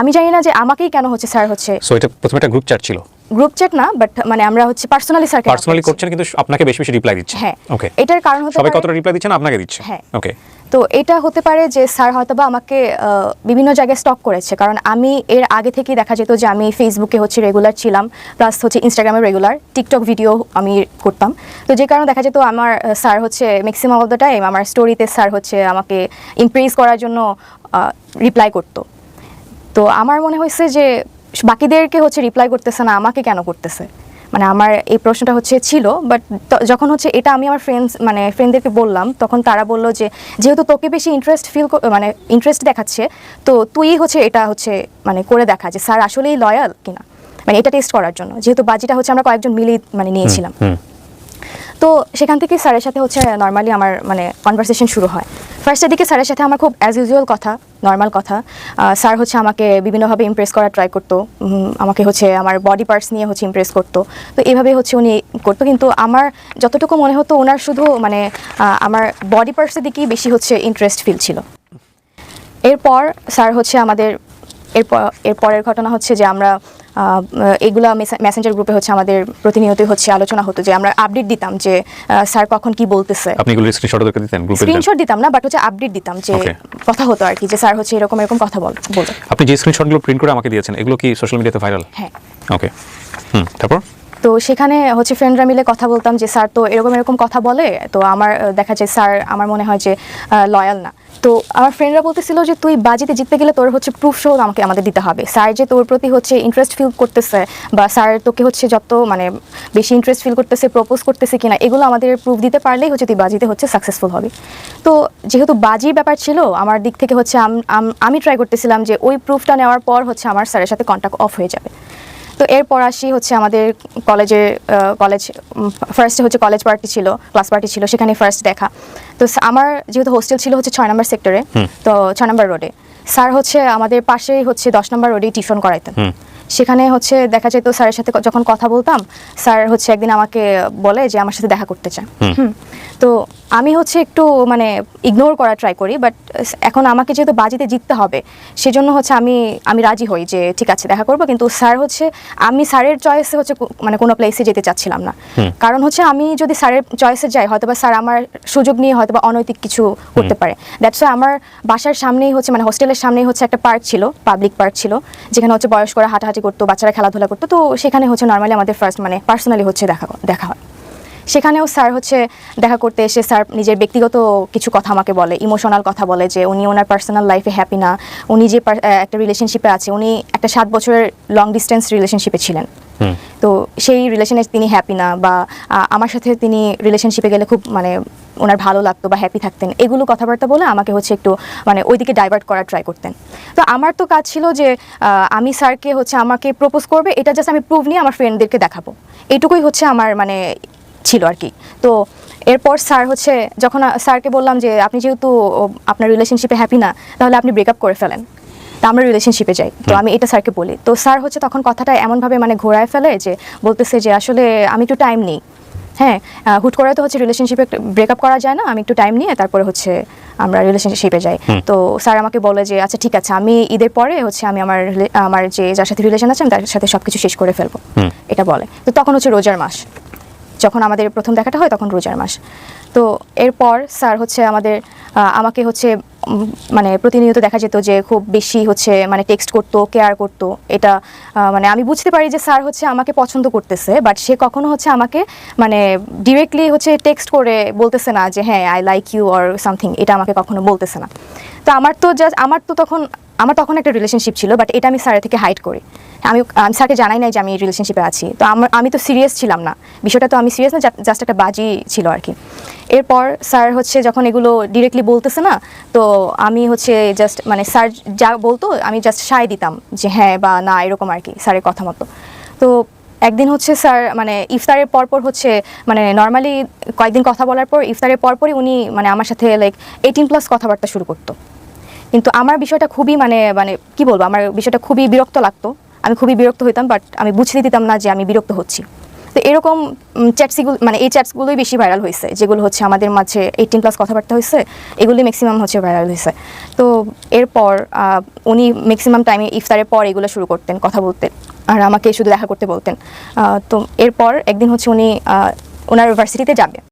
আমি জানি না যে আমাকেই কেন হচ্ছে স্যার হচ্ছে। সো এটা প্রথমে একটা গ্রুপ চ্যাট ছিল? গ্রুপ চ্যাট না, বাট মানে আমরা হচ্ছে পার্সোনালি স্যারকে পার্সোনালি করছেন, কিন্তু আপনাকে বেশি বেশি রিপ্লাই দিচ্ছে। হ্যাঁ, ওকে। এটার কারণ হতে সবাই পারে কতটা রিপ্লাই দিচ্ছেন আপনাকে দিচ্ছে? হ্যাঁ, ওকে। তো এটা হতে পারে যে স্যার হয়তোবা আমাকে বিভিন্ন জায়গায় স্টক করেছে, কারণ আমি এর আগে থেকেই দেখা যেত যে আমি ফেসবুকে হচ্ছে রেগুলার ছিলাম, প্লাস হচ্ছে ইনস্টাগ্রামে রেগুলার, টিকটক ভিডিও আমি করতাম। তো যে কারণে দেখা যেত আমার স্যার হচ্ছে ম্যাক্সিমাম অফ দ্য টাইম আমার স্টোরিতে স্যার হচ্ছে আমাকে ইমপ্রেস করার জন্য রিপ্লাই করতো। তো আমার মনে হয়েছে যে বাকিদেরকে হচ্ছে রিপ্লাই করতেছে না, আমাকে কেন করতেছে, মানে আমার এই প্রশ্নটা হচ্ছে ছিল। বাট যখন হচ্ছে এটা আমি আমার ফ্রেন্ডদেরকে বললাম, তখন তারা বললো যে যেহেতু তোকে বেশি ইন্টারেস্ট দেখাচ্ছে, তো তুই হচ্ছে এটা হচ্ছে মানে করে দেখা যে স্যার আসলেই লয়াল কিনা, মানে এটা টেস্ট করার জন্য, যেহেতু বাজিটা হচ্ছে আমরা কয়েকজন মিলেই মানে নিয়েছিলাম। তো সেখান থেকে স্যারের সাথে হচ্ছে নর্মালি আমার মানে কনভারসেশন শুরু হয়। ফার্স্টের দিকে স্যারের সাথে আমার খুব অ্যাজ ইউজুয়াল কথা, নর্মাল কথা। স্যার হচ্ছে আমাকে বিভিন্নভাবে ইমপ্রেস করার ট্রাই করতো, আমাকে হচ্ছে আমার বডি পার্টস নিয়ে হচ্ছে ইমপ্রেস করতো। তো এইভাবে হচ্ছে উনি করতো, কিন্তু আমার যতটুকু মনে হতো ওনার শুধু মানে আমার বডি পার্টসের দিকেই বেশি হচ্ছে ইন্টারেস্ট ফিল ছিল। এরপর স্যার হচ্ছে আমাদের এরপরের ঘটনা হচ্ছে যে আমরা এগুলা মেসেঞ্জার গ্রুপে হচ্ছে আমাদের প্রতিনিয়তই হচ্ছে আলোচনা হতো, যে আমরা আপডেট দিতাম যে স্যার কখন কি বলতেছে। আপনি এগুলো স্ক্রিনশট দিতেন গ্রুপে? স্ক্রিনশট দিতাম না, বাট হচ্ছে আপডেট দিতাম যে কথা হতো আর কি, যে স্যার হচ্ছে এরকম এরকম কথা বলতো। আপনি যে স্ক্রিনশটগুলো প্রিন্ট করে আমাকে দিয়েছেন, এগুলো কি সোশ্যাল মিডিয়াতে ভাইরাল? হ্যাঁ। ওকে। তারপর তো সেখানে হচ্ছে ফ্রেন্ডরা মিলে কথা বলতাম যে স্যার তো এরকম এরকম কথা বলে, তো আমার দেখা যায় স্যার আমার মনে হয় যে লয়াল না। তো আমার ফ্রেন্ডরা বলতেছিল যে তুই বাজিতে জিততে গেলে তোর হচ্ছে প্রুফ সহ আমাদের দিতে হবে, স্যার যে তোর প্রতি হচ্ছে ইন্টারেস্ট ফিল করতেছে, বা স্যার তোকে হচ্ছে যত মানে বেশি ইন্টারেস্ট ফিল করতেছে, প্রপোজ করতেছে কিনা, এগুলো আমাদের প্রুফ দিতে পারলেই হচ্ছে তুই বাজিতে হচ্ছে সাকসেসফুল হবি। তো যেহেতু বাজির ব্যাপার ছিল আমার দিক থেকে হচ্ছে আমি ট্রাই করতেছিলাম যে ওই প্রুফটা নেওয়ার পর হচ্ছে আমার স্যারের সাথে কন্ট্যাক্ট অফ হয়ে যাবে। তো এরপর আসি হচ্ছে আমাদের ফার্স্টে হচ্ছে কলেজ পার্টি ছিল, ক্লাস পার্টি ছিল, সেখানে ফার্স্ট দেখা। তো আমার যেহেতু হোস্টেল ছিল হচ্ছে 6 নম্বর সেক্টরে, তো 6 নম্বর রোডে, স্যার হচ্ছে আমাদের পাশেই হচ্ছে 10 নম্বর রোডে টিউশন করাইতেন। সেখানে হচ্ছে দেখা যেত স্যারের সাথে যখন কথা বলতাম, স্যার হচ্ছে একদিন আমাকে বলে যে আমার সাথে দেখা করতে চায়। তো আমি হচ্ছে একটু মানে ইগনোর করার ট্রাই করি, বাট এখন আমাকে যেহেতু বাজিতে জিততে হবে সেজন্য হচ্ছে আমি রাজি হই যে ঠিক আছে দেখা করবো। কিন্তু স্যার হচ্ছে আমি স্যারের চয়েসে হচ্ছে মানে কোনো প্লেসে যেতে চাচ্ছিলাম না, কারণ হচ্ছে আমি যদি স্যারের চয়েসে যাই হয়তো বা স্যার আমার সুযোগ নিয়ে হয়তো বা অনৈতিক কিছু করতে পারে। দ্যাটস ওয়াই আমার বাসার সামনেই হচ্ছে মানে হোস্টেলের সামনেই হচ্ছে একটা পার্ক ছিল, পাবলিক পার্ক ছিল, যেখানে হচ্ছে বয়স্করা হাঁটাহাঁটি করতো, বাচ্চারা খেলাধুলা করতো। তো সেখানে হচ্ছে নর্মালি আমাদের ফার্স্ট মানে পার্সোনালি হচ্ছে দেখা হয়। সেখানেও স্যার হচ্ছে দেখা করতে এসে স্যার নিজের ব্যক্তিগত কিছু কথা আমাকে বলে, ইমোশনাল কথা বলে, যে উনি ওনার পার্সোনাল লাইফে হ্যাপি না, উনি যে একটা রিলেশনশিপে আছে, উনি একটা 7 বছরের লং ডিস্টেন্স রিলেশনশিপে ছিলেন, তো সেই রিলেশনে তিনি হ্যাপি না, বা আমার সাথে তিনি রিলেশনশিপে গেলে খুব মানে ওনার ভালো লাগতো বা হ্যাপি থাকতেন, এগুলো কথাবার্তা বলে আমাকে হচ্ছে একটু মানে ওইদিকে ডাইভার্ট করার ট্রাই করতেন। তো আমার তো কাজ ছিল যে আমি স্যারকে হচ্ছে আমাকে প্রপোজ করবে, এটা জাস্ট আমি প্রুভ নিয়ে আমার ফ্রেন্ডদেরকে দেখাবো, এইটুকুই হচ্ছে আমার মানে ছিল আর কি। তো এরপর স্যার হচ্ছে যখন স্যারকে বললাম যে আপনি যেহেতু আপনার রিলেশনশিপে হ্যাপি না, তাহলে আপনি ব্রেকআপ করে ফেলেন, তো আমরা রিলেশনশিপে যাই। তো আমি এটা স্যারকে বলি, তো স্যার হচ্ছে তখন কথাটা এমনভাবে মানে ঘোরায় ফেলে যে বলতেছে যে আসলে আমি একটু টাইম নিই, হ্যাঁ হুট করে তো হচ্ছে রিলেশনশিপে ব্রেকআপ করা যায় না, আমি একটু টাইম নিয়ে তারপরে হচ্ছে আমরা রিলেশনশিপে যাই। তো স্যার আমাকে বলে যে আচ্ছা ঠিক আছে, আমি ঈদের পরে হচ্ছে আমি আমার যে যার সাথে রিলেশন আছে আমি তার সাথে সবকিছু শেষ করে ফেলবো, এটা বলে। তো তখন হচ্ছে রোজার মাস, যখন আমাদের প্রথম দেখাটা হয় তখন রোজার মাস। তো এরপর স্যার হচ্ছে আমাকে হচ্ছে মানে প্রতিনিয়ত দেখা যেত যে খুব বেশি হচ্ছে মানে টেক্সট করতো, কেয়ার করতো। এটা মানে আমি বুঝতে পারি যে স্যার হচ্ছে আমাকে পছন্দ করতেছে, বাট সে কখনো হচ্ছে আমাকে মানে ডিরেক্টলি হচ্ছে টেক্সট করে বলতেছে না যে হ্যাঁ I like you or something, এটা আমাকে কখনো বলতেছে না। তো আমার তখন একটা রিলেশনশিপ ছিল, বাট এটা আমি স্যারের থেকে হাইড করি। আমি স্যারকে জানাই নাই যে আমি রিলেশনশিপে আছি। তো আমি তো সিরিয়াস ছিলাম না, বিষয়টা তো আমি সিরিয়াস না, জাস্ট একটা বাজি ছিল আর কি। এরপর স্যার হচ্ছে যখন এগুলো ডিরেক্টলি বলতেছে না, তো আমি হচ্ছে জাস্ট মানে স্যার যা বলতো আমি জাস্ট সায় দিতাম যে হ্যাঁ বা না, এরকম আর কি স্যারের কথা মতো। তো একদিন হচ্ছে স্যার মানে ইফতারের পরপর হচ্ছে মানে নর্মালি কয়েকদিন কথা বলার পর ইফতারের পরপরই উনি মানে আমার সাথে লাইক 18+ কথাবার্তা শুরু করতো। কিন্তু আমার বিষয়টা খুবই মানে কি বলবো, আমার বিষয়টা খুবই বিরক্ত লাগতো, আমি খুবই বিরক্ত হইতাম, বাট আমি বুঝতে দিতাম না যে আমি বিরক্ত হচ্ছি। তো এরকম চ্যাটসগুলো মানে এই চ্যাটসগুলোই বেশি ভাইরাল হয়েছে, যেগুলো হচ্ছে আমাদের মাঝে 18+ কথাবার্তা হয়েছে, এগুলি ম্যাক্সিমাম হচ্ছে ভাইরাল হয়েছে। তো এরপর উনি ম্যাক্সিমাম টাইমে ইফতারের পর এগুলো শুরু করতেন কথা বলতেন, আর আমাকে শুধু দেখা করতে বলতেন। তো এরপর একদিন হচ্ছে উনি ওনার ভার্সিটিতে যাবে,